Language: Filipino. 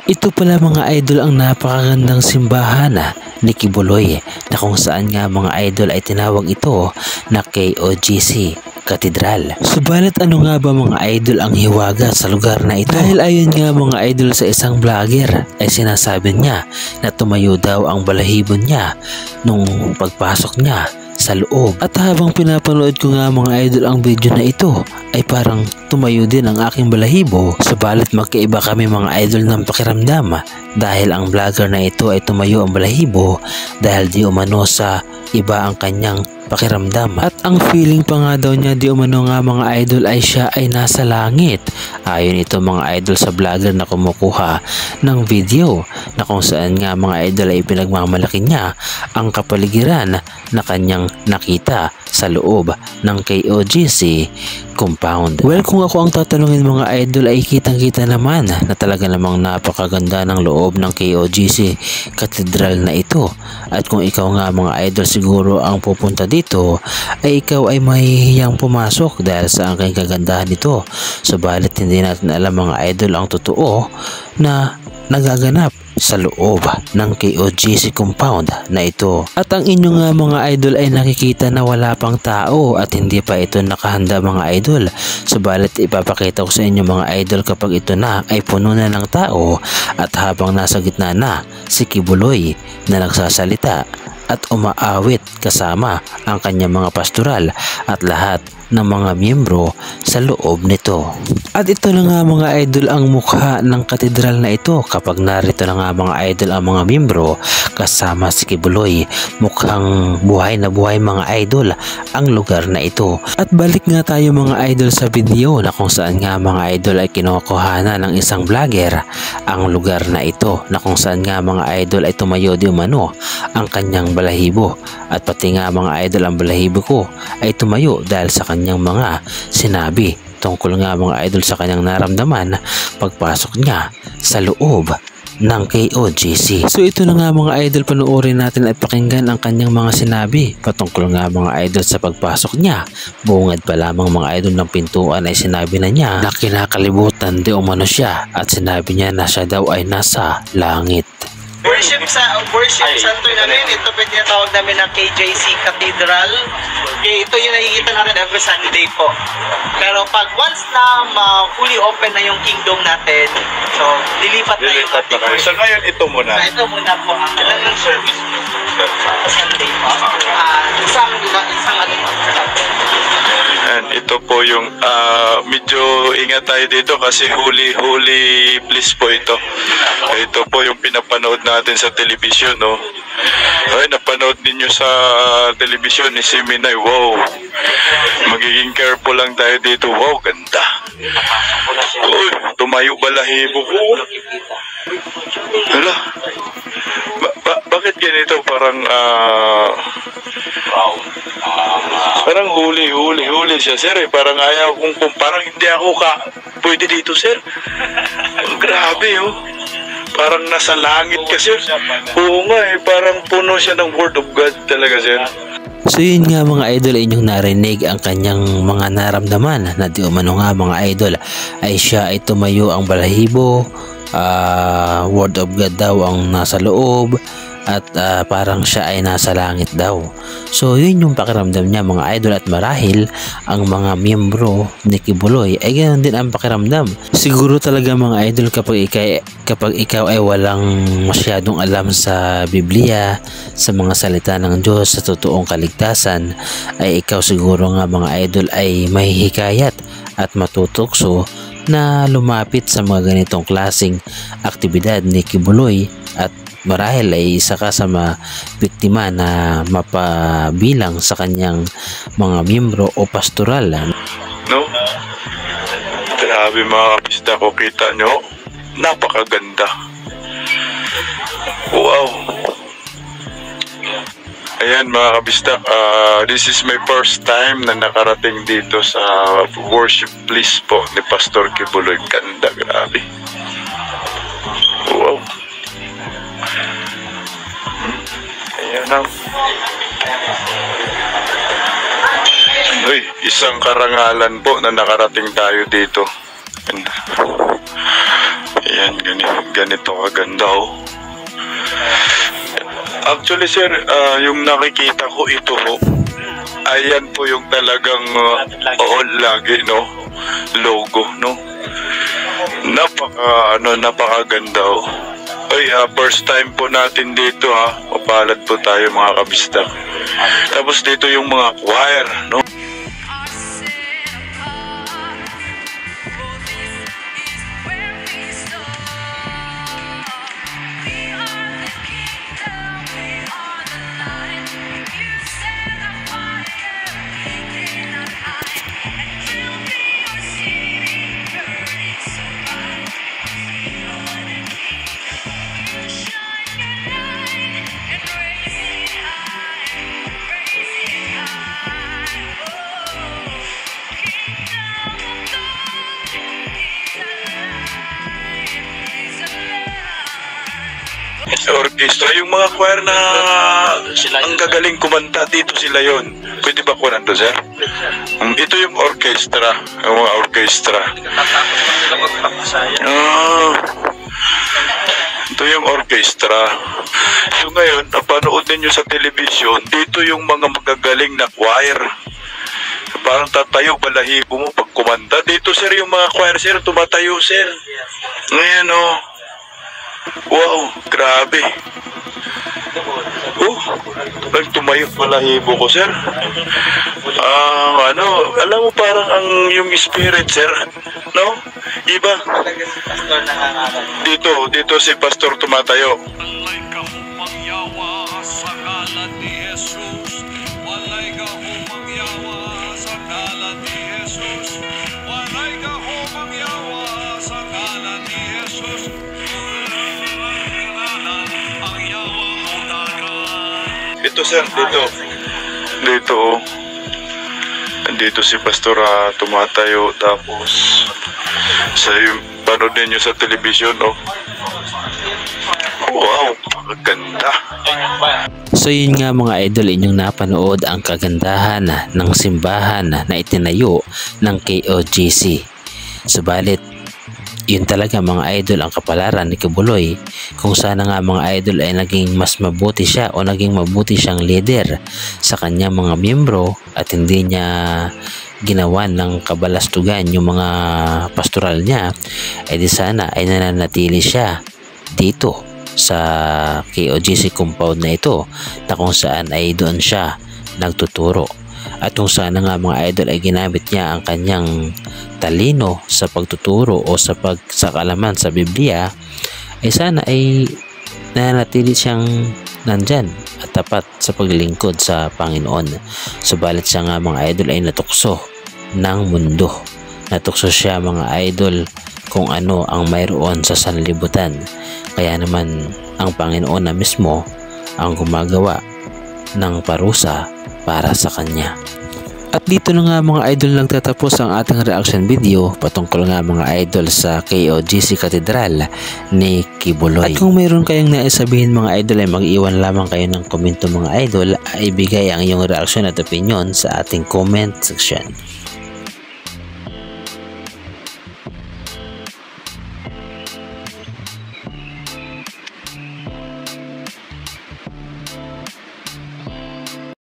Ito pala mga idol ang napakagandang simbahan ni Kibuloy na kung saan nga mga idol ay tinawag ito na KOGC Katedral. Subalit ano nga ba mga idol ang hiwaga sa lugar na ito? Dahil ayon nga mga idol sa isang vlogger ay sinasabi niya na tumayo daw ang balahibo niya nung pagpasok niya sa loob. At habang pinapanood ko nga mga idol ang video na ito ay parang tumayo din ang aking balahibo. Subalit magkaiba kami mga idol ng pakiramdam dahil ang vlogger na ito ay tumayo ang balahibo dahil di umano sa iba ang kanyang pakiramdam. At ang feeling pa nga daw niya di umano nga mga idol ay siya ay nasa langit. Ayon ito mga idol sa vlogger na kumukuha ng video na kung saan nga mga idol ay pinagmamalaki niya ang kapaligiran na kanyang nakita sa loob ng KOGC compound. Well, kung ako ang tatanungin mga idol ay kitang-kita naman na talaga namang napakaganda ng loob ng KOGC Katedral na ito. At kung ikaw nga mga idol siguro ang pupunta dito ay ikaw ay mahihiyang pumasok dahil sa aking kagandahan nito. Subalit hindi natin alam mga idol ang totoo na nagaganap sa loob ng KOGC compound na ito. At ang inyo nga mga idol ay nakikita na wala pang tao at hindi pa ito nakahanda mga idol. Subalit ipapakita ko sa inyo mga idol kapag ito na ay puno na ng tao at habang nasa gitna na si Kibuloy na nagsasalita at umaawit kasama ang kanyang mga pastoral at lahat ng mga miyembro sa loob nito. At ito na nga mga idol ang mukha ng katedral na ito kapag narito na nga mga idol ang mga miyembro kasama si Kibuloy. Mukhang buhay na buhay mga idol ang lugar na ito. At balik nga tayo mga idol sa video na kung saan nga mga idol ay kinukuhanan ng isang vlogger ang lugar na ito na kung saan nga mga idol ay tumayo di umano ang kanyang balahibo at pati nga mga idol ang balahibo ko ay tumayo dahil sa kanyang mga sinabi tungkol nga mga idol sa kanyang naramdaman pagpasok niya sa loob ng KOGC. So ito na nga mga idol, panoorin natin at pakinggan ang kanyang mga sinabi patungkol nga mga idol sa pagpasok niya. Bungad pa lamang mga idol ng pintuan ay sinabi na niya na kinakalibutan di umano siya at sinabi niya na siya daw ay nasa langit. Worship center namin, ito po tinatawag namin na KJC Cathedral. Okay, ito yung nakikita natin every Sunday po. Pero pag once na fully open na yung kingdom natin, so lilipat na yung ating worship. So ngayon ito muna. Ito muna po ang ng service Sunday po. Isang ano po. And ito po yung medyo ingat tayo dito kasi huli please po ito. Ito po yung pinapanood natin sa television, no. Ay, napanood ninyo sa television ni Siminay. Wow. Magiging careful lang tayo dito. Wow, ganda. Uy, tumayo balahibo ko. Hala. Bakit ganito? Parang huli siya, sir. Parang ayaw parang hindi ako pwede dito, sir. Grabe, oh. Parang nasa langit kasi. Oo nga, parang puno siya ng word of God talaga, sir. So yun nga mga idol, inyong narinig ang kanyang mga naramdaman na di umano nga mga idol ay siya ay tumayo ang balahibo, word of God daw ang nasa loob at parang siya ay nasa langit daw. So yun yung pakiramdam niya mga idol at marahil ang mga miyembro ni Kibuloy ay ganoon din ang pakiramdam. Siguro talaga mga idol kapag ikaw ay walang masyadong alam sa Biblia, sa mga salita ng Diyos, sa totoong kaligtasan, ay ikaw siguro nga mga idol ay mahihikayat at matutukso na lumapit sa mga ganitong klaseng aktibidad ni Kibuloy at marahil ay isa ka sa mga biktima na mapabilang sa kanyang mga miyembro o pastoral. No? Grabe mga kapista ko, kita nyo. Napakaganda. Wow. Ayan mga kabista, this is my first time na nakarating dito sa worship place po ni Pastor Kibuloy. Ganda, grabe. Wow. Ayan na. Uy, isang karangalan po na nakarating tayo dito. Ayan, ganito kaganda oh. Actually sir, yung nakikita ko ito ho, ayan po yung talagang lagi no, logo no. Napakaganda oh. Ay, first time po natin dito ha. Mapalad po tayo mga kabistak. Tapos dito yung mga choir no. Orchestra, yung mga choir na ang gagaling kumanta dito sila yon. Pwede ba ko nandun sir? Ito yung orchestra, yung mga orchestra. Ito yung orchestra. So ngayon, napanood ninyo sa television, dito yung mga magagaling na choir. Parang tatayo, balahibo mo pag kumanta. Dito sir, yung mga choir sir, tumatayo sir. Ngayon oh. Wow, grabe. Tumayo balahibo ko sir. Alam mo parang ang yung spirit sir, no? Iba. Dito si pastor tumatayo. Walay ka humangyawa sa ngalan ni Jesus. Walay ka humangyawa sa ngalan ni Jesus. Walay ka humangyawa sa ngalan ni Jesus. Ang yawa mo dagat. Dito sir, dito oh. Nandito si pastor tumatayo, tapos sa yung panood ninyo sa television oh. Wow, maganda. So yun nga mga idol, inyong napanood ang kagandahan ng simbahan na itinayo ng KOJC. Subalit yun talaga mga idol ang kapalaran ni Kibuloy, kung sana nga mga idol ay naging mas mabuti siya o naging mabuti siyang leader sa kanyang mga miyembro at hindi niya ginawan ng kabalastugan yung mga pastoral niya, ay di sana ay nananatili siya dito sa KOJC compound na ito, na kung saan ay doon siya nagtuturo. At kung sana nga mga idol ay ginamit niya ang kanyang talino sa pagtuturo o sa kaalaman sa Biblia, ay sana ay nananatili siyang nandyan at tapat sa paglingkod sa Panginoon. Subalit siya nga mga idol ay natukso ng mundo. Natukso siya mga idol kung ano ang mayroon sa sanlibutan. Kaya naman ang Panginoon na mismo ang gumagawa ng parusa para sa kanya. At dito na nga mga idol nagtatapos ang ating reaction video patungkol nga mga idol sa KOJC Cathedral ni Kibuloy. At kung mayroon kayong naisabihin mga idol ay mag-iwan lamang kayo ng komento mga idol, ay ibigay ang iyong reaction at opinion sa ating comment section.